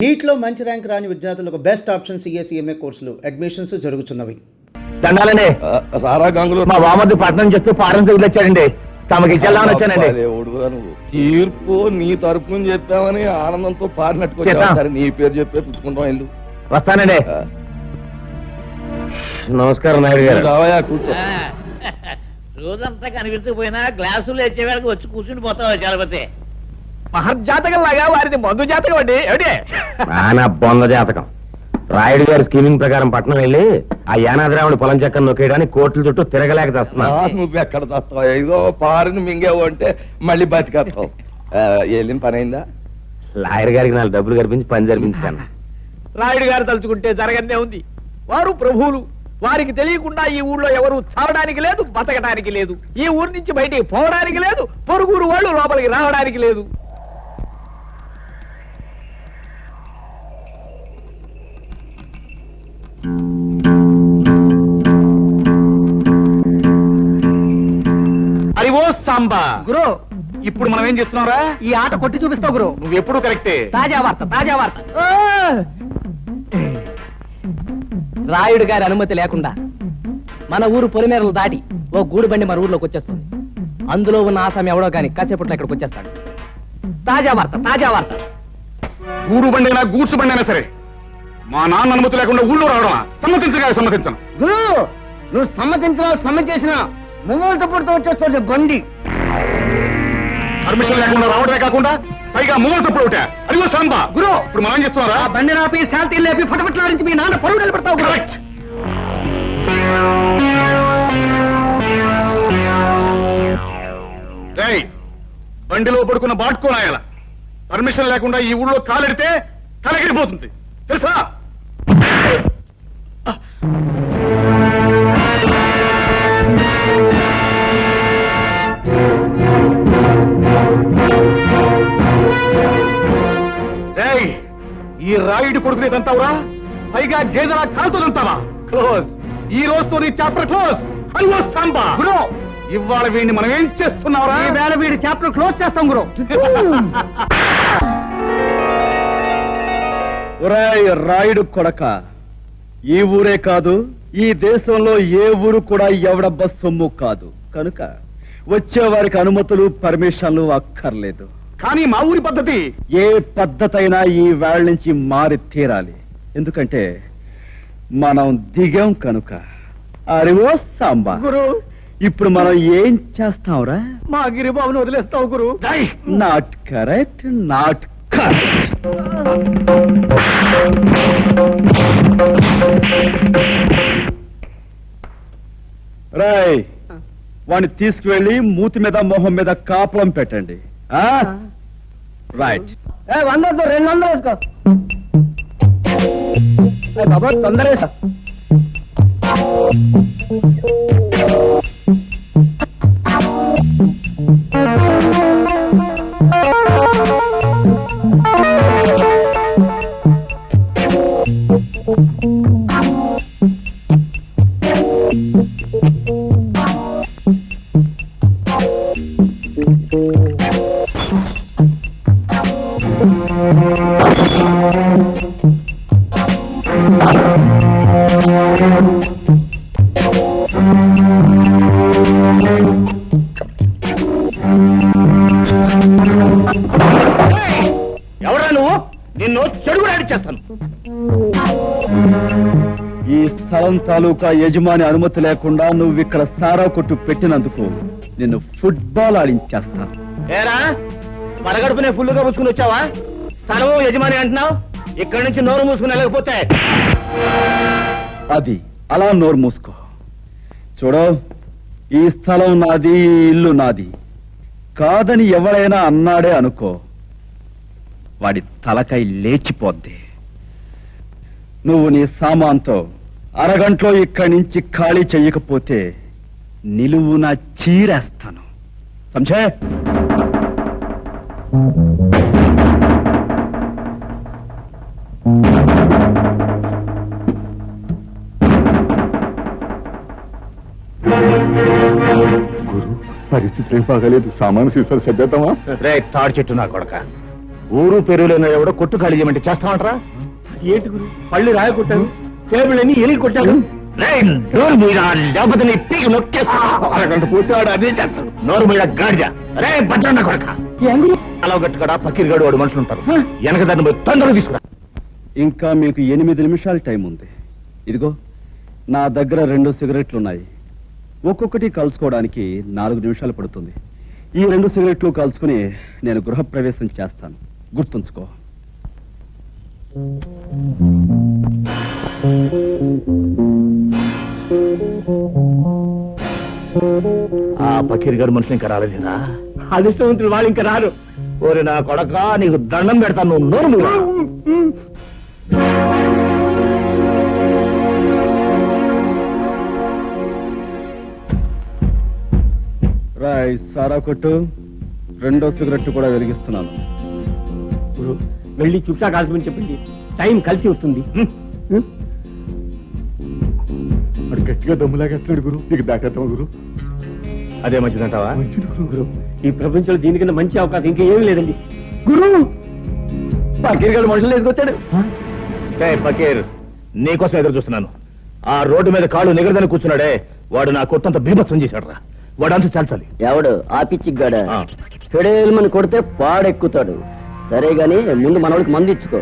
నీట్లో మంచి ర్యాంక్ రాని విద్యార్థులకు బెస్ట్ ఆప్షన్ సిఎస్ఈఎంఏ కోర్సులు అడ్మిషన్స్ జరుగుతున్నవి. దండాలండి. రారా గంగులు, మా వామద్దు పట్నం చెప్తూ పాఠం తగిలొచ్చాడండి. తమకి ఇచ్చేద్దామని వచ్చానండి. తీర్పు నీ తరపున చెప్పామని ఆనందంతో పారినట్టుకు నీ పేరు చెప్పే పుచ్చుకుంటాం ఇల్లు. వస్తానండి. నమస్కారం నాయుడు గారు. రావయా, కూర్చో. రోజంతా కనిపించకపోయినా గ్లాసులు వచ్చేవాళ్ళకి వచ్చి కూర్చుని పోతావు చలపతి. మహర్జాతకం లాగా వారిది మందు జాతకం అండి. ఏమిటి నా బొంద జాతకం. రాయుడు గారి స్కీమింగ్ ప్రకారం పట్నం వెళ్ళి ఆ యానాద్రావుడి పొలం చెక్కను నొక్కేయడానికి కోట్ల చుట్టూ తిరగలేక చేస్తున్నా. నువ్వు ఎక్కడ చేస్తావు? ఏదో పారిని మింగేవు అంటే మళ్ళీ బతికేస్తావు. వెళ్ళిన పని అయిందా? లాయర్ గారికి 4 డబ్బులు కనిపించి పని జరిపించాను. రాయుడు గారు తలుచుకుంటే జరగనే ఉంది. వారు ప్రభువులు. వారికి తెలియకుండా ఈ ఊళ్ళో ఎవరు చావడానికి లేదు, బతకడానికి లేదు. ఈ ఊరి నుంచి బయటికి పోవడానికి లేదు, పొరుగురు వాళ్ళు లోపలికి రావడానికి లేదు. అరివో సాంబా గురు, ఇప్పుడు మనం ఏం చేస్తున్నారా? ఈ ఆట కొట్టి చూపిస్తావు గురు. నువ్వు ఎప్పుడు కరెక్టే. తాజా వార్త, తాజా వార్త. రాయుడు గారి అనుమతి లేకుండా మన ఊరు పొలిమేరలు దాటి ఓ గూడు బండి మన ఊర్లోకి వచ్చేస్తుంది. అందులో ఉన్న ఆసామి ఎవడో కానీ కాసేపట్లో ఇక్కడికి వచ్చేస్తాడు. తాజా వార్త, తాజా వార్త. గూడు బండైనా గూడ్సు బండైనా సరే మా నాన్న అనుమతి లేకుండా ఊళ్ళో రావడం సమ్మతించగా సమ్మతించను. గురు, నువ్వు సమ్మతించినా సమ్మతించినా ముంగోళ్ళతో పుడుతూ వచ్చేస్తుంది బండి. పర్మిషన్ లేకుండా రావడమే కాకుండా పైగా మూల తప్పుడు ఒకటే. అదిగో సాంబా గురు, ఇప్పుడు మనం ఏం చేస్తున్నారా? బండి రాపి శాల్తీ లేపి ఫటఫట్లాడించి మీ నాన్న పరువు నిలబెడతావు. కరెక్ట్. రేయ్, బండిలో పడుకున్న బాట్కోనాయాల పర్మిషన్ లేకుండా ఈ ఊళ్ళో కాలెడితే తలగిరిపోతుంది తెలుసా? రేయ్, ఈ రాయుడు కొడుకునే తంతావురా? పైగా గేదెల కాలుతో తంతావా? క్లోజ్. ఈ రోజుతో నీ చాప్టర్ క్లోజ్. అయ్యో సాంబా గురు, ఇవాళ వీడిని మనం ఏం చేస్తున్నావురా? ఈ వేళ వీడి చాప్టర్ క్లోజ్ చేస్తాం గురు. ఒరేయ్ రాయుడు కొడక, ఈ ఊరే కాదు, ఈ దేశంలో ఏ ఊరు కూడా ఎవడబ్బ సొమ్ము కాదు. కనుక వచ్చేవారికి అనుమతులు పర్మిషన్లు అక్కర్లేదు. కానీ మా ఊరి పద్ధతి ఏ పద్ధతైనా ఈ వేళ నుంచి మారి తీరాలి. ఎందుకంటే మనం దిగాం కనుక. అరివో సాంబా, గురు, ఇప్పుడు మనం ఏం చేస్తాంరా? మా గిరిబాబుని వదిలేస్తావు గురు. Not correct, not correct. Rai, వాడిని తీసుకువెళ్ళి మూతి మీద మొహం మీద కాపురం పెట్టండి. రైట్. 100 200 వేసుకో బాబా, తొందర వేసా. ఎవరా నువ్వు? నిన్ను చెడుగు రాడిచ్చేస్తాను. ఈ స్థలం తాలూకా యజమాని అనుమతి లేకుండా నువ్వు ఇక్కడ సారా కొట్టు పెట్టినందుకు నిన్ను ఫుట్బాల్ ఆడించేస్తాను. ఏరా, పరగడుపునే ఫుల్లుగా పుచ్చుకుని వచ్చావా? స్థలము యజమాని అంటున్నావు. ఇక్కడి నుంచి నోరు మూసుకుని వెళ్ళకపోతే అది అలా నోరు మూసుకో. చూడు, ఈ స్థలం నాది, ఈ ఇల్లు నాది కాదని ఎవరైనా అన్నాడే అనుకో, వాడి తలకాయ లేచిపోద్ది. నువ్వు నీ సామాన్తో అరగంటలో ఇక్కడి నుంచి ఖాళీ చెయ్యకపోతే నిలువున చీరేస్తాను. సంజయ్, గురు, పరిస్థితి ఏం బాగాలేదు. సామాను సీసాలు సర్దేద్దామా? రే తాడు చెట్టు నా కొడక, ఊరు పెరుగులైన ఎవడో కొట్టు ఖాళీ చేయమంటే చేస్తామంటారా? ఏంటి గురు పళ్ళు రాయ కొట్టాను, టేబుల్ అన్ని ఎలిగి కొట్టాను. నోరు మీద లేకపోతే నీ పీకి నొక్కేస్తా. అరగంట పూర్తివాడు అదే చేస్తాడు. నోరు మీద గాడిద. రే భద్రన్న కొడక, అలా గట్టుకడా పక్కీరుగాడు వాడు మనుషులు ఉంటారు. వెనక దాన్ని పోయి తొందరగా తీసుకురా. ఇంకా మీకు 8 నిమిషాలు టైం ఉంది. ఇదిగో నా దగ్గర 2 సిగరెట్లున్నాయి. ఒక్కొక్కటి కలుసుకోవడానికి 4 నిమిషాలు పడుతుంది. ఈ 2 సిగరెట్లు కలుసుకుని నేను గృహప్రవేశం చేస్తాను, గుర్తుంచుకో. ఆ పక్కీరుగాడు మనుషులు ఇంకా రాలేదురా? అదృష్టవంతులు వాళ్ళు ఇంకా రారు. ఓరి నా కొడక, నీకు దండం పెడతాను. నువ్వు నోరు మూయరా. రాయ్ సారా కొట్టు. 2వ సిగరెట్ కూడా వెలిగిస్తున్నాను. గురు వెళ్ళి చుట్టా కాల్చమని చెప్పండి, టైం కలిసి వస్తుంది. వాడు గట్టిగా దమ్ములాగా ఎట్లాడు గురు, నీకు దాటేద్దాం గురు. అదే మంచిదంటావా? గురు ఈ ప్రపంచంలో దీనికన్నా మంచి అవకాశం ఇంకేమీ లేదండి. గురు పకీర్ గారు మనుషులు ఎదుకొచ్చాడు. పకీర్, నీకోసం ఎదురు చూస్తున్నాను. ఆ రోడ్డు మీద కాళ్ళు నిగరదని కూర్చున్నాడే, వాడు నా కొట్టంత బీభత్సం చేశాడు రా. వాడంతా చాల్చాలి. ఎవడు ఆ పిచ్చిగాడ ఫెడేల్మని కొడితే పాడెక్కుతాడు. సరే గాని ముందు మనోడికి మందు ఇచ్చుకో.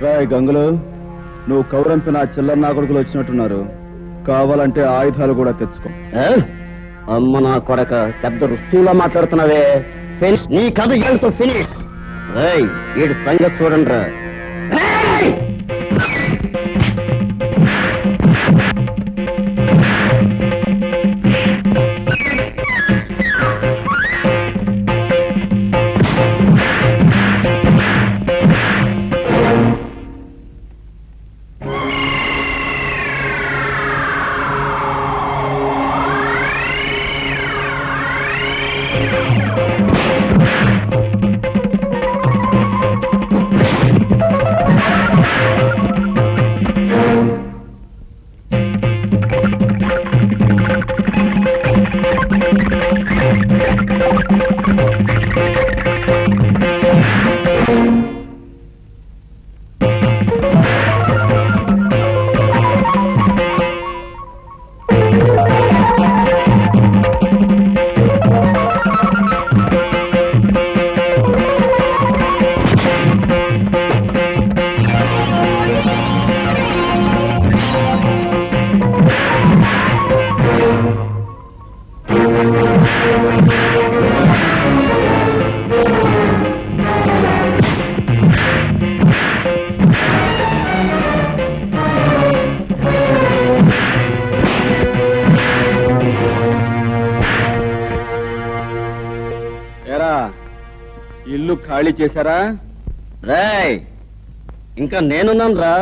రాయ్ గంగులు, నువ్వు కౌరంపిన చిల్లర నా కొడుకులు వచ్చినట్టున్నారు. కావాలంటే ఆయుధాలు కూడా తెచ్చుకో. అమ్మ నా కొడక, పెద్ద రుస్తువులా మాట్లాడుతున్నావే. ఫినిష్, నీ కథ ఏళ్ళతో ఫినిష్. వీడి సంగతి చూడండి రా. ఇల్లు ఖాళీ చేశారా? రేయ్, ఇంకా నేనున్నాను రా.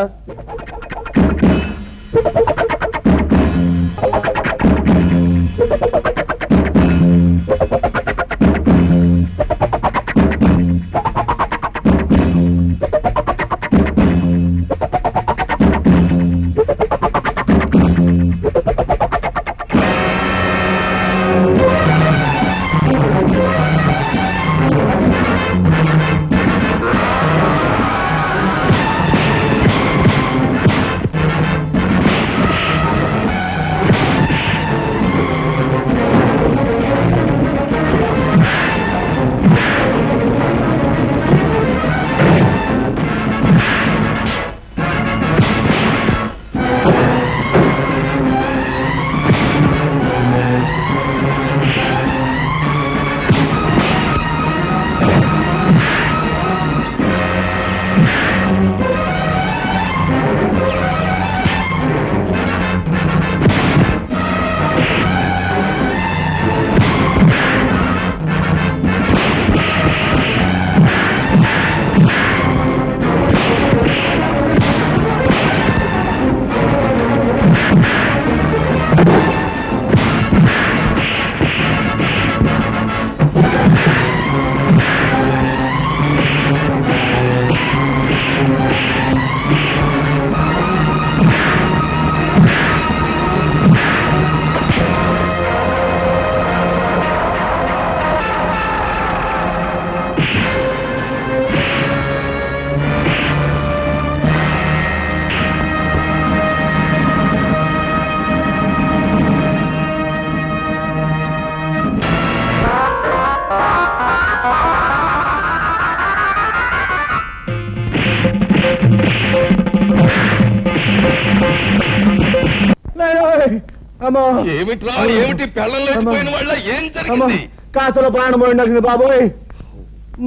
ఏమిట్రా ఏమిటి పెళ్ళం లేచిపోయిన వాళ్ళ ఏం జరిగింది? కాసలో ప్రాణం పోయిండాల్సింది బాబోయ్.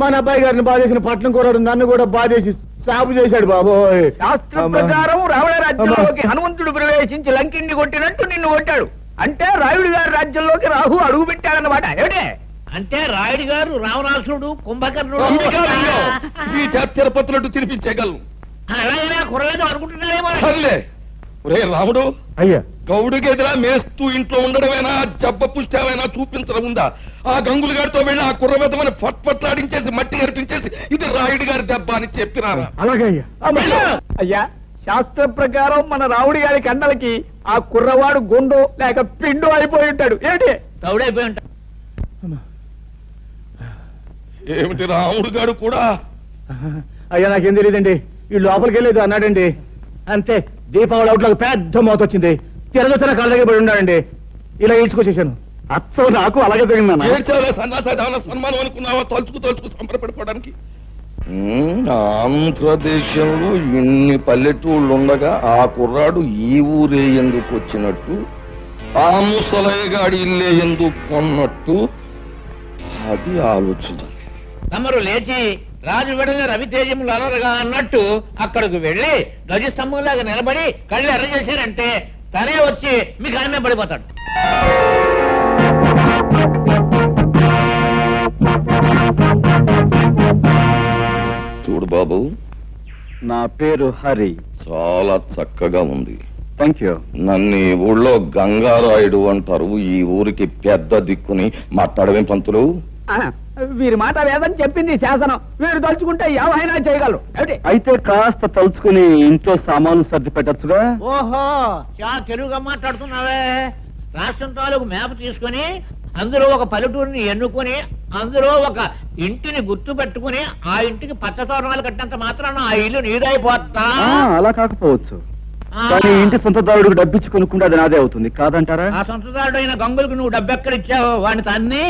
మన అబ్బాయి గారిని బాధేసిన పట్నం కూరడు నన్ను కూడా బాధేసి సాగు చేశాడు బాబోయ్. శాస్త్రం ప్రకారం రావణ రాజ్యంలోకి హనుమంతుడు ప్రవేశించి లంకిని కొట్టినట్టు నిన్ను కొట్టాడు. అంటే రాయుడు గారి రాజ్యంలోకి రాహు అడుగు పెట్టాడన్నమాట. ఏమిటే? అంటే రాయుడు గారు రావణాసురుడు కుంభకర్ణుడు ఈ తిరుపతులట్టు తినిపించేయగలను. అలాగే కురలేదు అనుకుంటున్నారేమో. సర్లే ఒరే రాముడు, అయ్యా గౌడుకి ఎదురా మేస్తూ ఇంట్లో ఉండడమేనా జబ్బ పుష్టామైనా చూపించడం ఉందా? ఆ గంగులు గారితో వెళ్ళి ఆ కుర్రవెదమని పట్లాడించేసి మట్టి గరిపించేసి ఇది రాయుడు గారి దెబ్బ అని చెప్పినారా? అలాగే అయ్యా. అయ్యా, శాస్త్ర ప్రకారం మన రావుడి గారి కండలకి ఆ కుర్రవాడు గుండు లేక పిండు అయిపోయి ఉంటాడు. ఏంటి? తౌడైపోయి ఉంటాడు. ఏమిటి రాముడు గారు కూడా? అయ్యా నాకేం తెలియదండి. ఈ లోపలికి వెళ్ళేది అన్నాడండి. అంతే దీపావళి అవుట్లోకి పెద్ద మోత వచ్చింది. తిరగొచ్చిన కాళ్ళ దగ్గర పడి ఉన్నాడండి. ఇలా ఈడ్చుకొచ్చేసాను. అచ్చం నాకు అలాగే జరిగిందన్న. ఏడ్చావులే సన్నాసాదాన సన్మానం అనుకున్నావా? తలుచుకు తలుచుకు సంబరపడిపోవడానికి. ఆంధ్రదేశంలో ఇన్ని పల్లెటూళ్ళు ఉండగా ఆ కుర్రాడు ఈ ఊరే ఎందుకు వచ్చినట్టు, ఆ ముసలయ్యగాడి ఇల్లే ఎందుకు కొన్నట్టు, అది ఆలోచించాలి. తమరు లేచి రాజు వెడల రవితేజములు అలరగా అన్నట్టు అక్కడికి వెళ్ళి ధ్వజస్తంభంలాగా నిలబడి కళ్ళు ఎర్ర చేశారంటే తనే వచ్చి మీకు ఆమె పడిపోతాడు. చూడు బాబు, నా పేరు హరి. చాలా చక్కగా ఉంది. Thank you. నన్ను ఈ ఊళ్ళో గంగారాయుడు అంటారు. ఈ ఊరికి పెద్ద దిక్కుని మాట్లాడమే పంతులు. వీరి మాట వేదని చెప్పింది శాసనం. వీరు తలుచుకుంటే ఏమైనా చేయగలరు. ఏమిటి? అయితే కాస్త తలుచుకుని ఇంట్లో సామాన్లు సర్ది పెట్టచ్చుగా. ఓహో, చాలా తెలుగుగా మాట్లాడుతున్నావే. రాష్ట్రం తాలూకు మ్యాప్ తీసుకుని అందులో ఒక పల్లెటూరిని ఎన్నుకొని అందులో ఒక ఇంటిని గుర్తు పెట్టుకుని ఆ ఇంటికి పచ్చ తోరణాలు కట్టినంత మాత్రాన ఆ ఇల్లు నీదైపోతా. అలా కాకపోవచ్చు, కానీ ఇంటి సొంతదారుడికి డబ్బిచ్చి కొనుక్కుంటే అది నాదే అవుతుంది కాదంటారా? ఆ సొంతదారుడు అయిన గంగులకు నువ్వు డబ్బెక్కడిచ్చావు? వాడిని తన్ని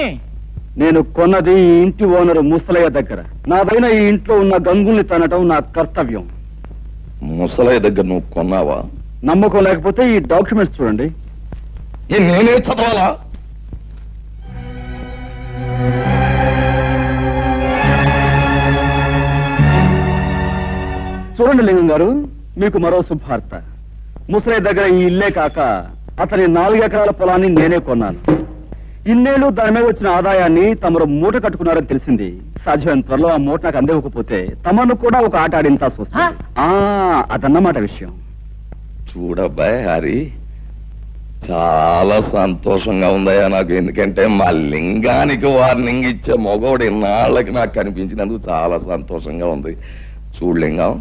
నేను కొన్నది ఈ ఇంటి ఓనరు ముసలయ్య దగ్గర. నాదైనా ఈ ఇంట్లో ఉన్న గంగుల్ని తనటం నా కర్తవ్యం. ముసలయ్య దగ్గర నువ్వు కొన్నావా? నమ్మకం లేకపోతే ఈ డాక్యుమెంట్స్ చూడండి. నేనే చదవాలా? చూడండి లింగం గారు, మీకు మరో శుభార్త. ముసలయ్య దగ్గర ఈ ఇల్లే కాక అతని 4 ఎకరాల పొలాన్ని నేనే కొన్నాను. ఇన్నేళ్లు దాని మీద వచ్చిన ఆదాయాన్ని తమరు మూట కట్టుకున్నారని తెలిసింది. సాధ్యమైన త్వరలో ఆ మూట నాకు అందివ్వకపోతే తమను కూడా ఒక ఆట ఆడించాల్సి వస్తుంది. అదన్నమాట విషయం. చూడబ్బాయ్ హరి, చాలా సంతోషంగా ఉందయ్యా నాకు. ఎందుకంటే మా లింగానికి వార్నింగ్ ఇచ్చే మగవాడు ఇన్నాళ్ళకి నాకు కనిపించినందుకు చాలా సంతోషంగా ఉంది. చూడు లింగం,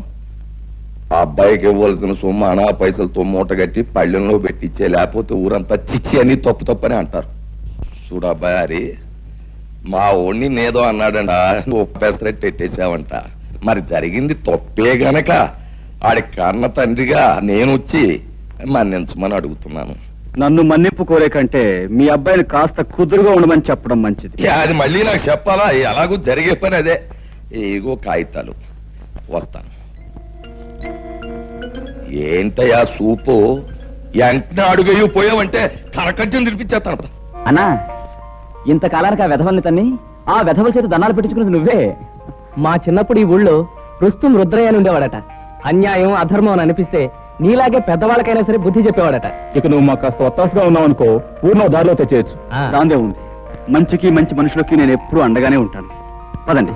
ఆ అబ్బాయికి ఇవ్వాల్సిన సొమ్ము అనా పైసలతో మూట కట్టి పళ్ళెంలో పెట్టించే, లేకపోతే ఊరంతా చిచ్చి అని తప్పు తప్పని అంటారు. చూడు అబ్బాయి హరి, మా ఓణ్ణి నేదో అన్నాడంట, నువ్వు పెసరెట్ పెట్టేశావంట. మరి జరిగింది తప్పే గనక ఆడి కన్న తండ్రిగా నేను వచ్చి మన్నించమని అడుగుతున్నాను. నన్ను మన్నింపు కోరే కంటే మీ అబ్బాయిని కాస్త కుదురుగా ఉండమని చెప్పడం మంచిది. అది మళ్ళీ నాకు చెప్పాలా? ఎలాగూ జరిగే పని అదే. ఏగో కాగితాలు, వస్తాను. ఏంటయ్యా సూపు? వెంటనే అడుగయ్యూ పోయావంటే కరకజ్జం తినిపించేస్తాను. అన్నా, ఇంతకాలానికి ఆ వెధవల్ని తన్ని ఆ వెధవల చేత దండాలు పెట్టించుకున్నది నువ్వే. మా చిన్నప్పుడు ఈ ఊళ్ళో రుస్తుం రుద్రయ్య అని ఉండేవాడట. అన్యాయం అధర్మం అని అనిపిస్తే నీలాగే పెద్దవాళ్ళకైనా సరే బుద్ధి చెప్పేవాడట. ఇక నువ్వు మాకు కాస్త ఒత్తాసుగా ఉన్నావు అనుకో, ఊరిలో దారిలో తెచ్చేయచ్చు. దాందే ఉంది. మంచికి మంచి మనుషులకి నేను ఎప్పుడూ అండగానే ఉంటాను. పదండి.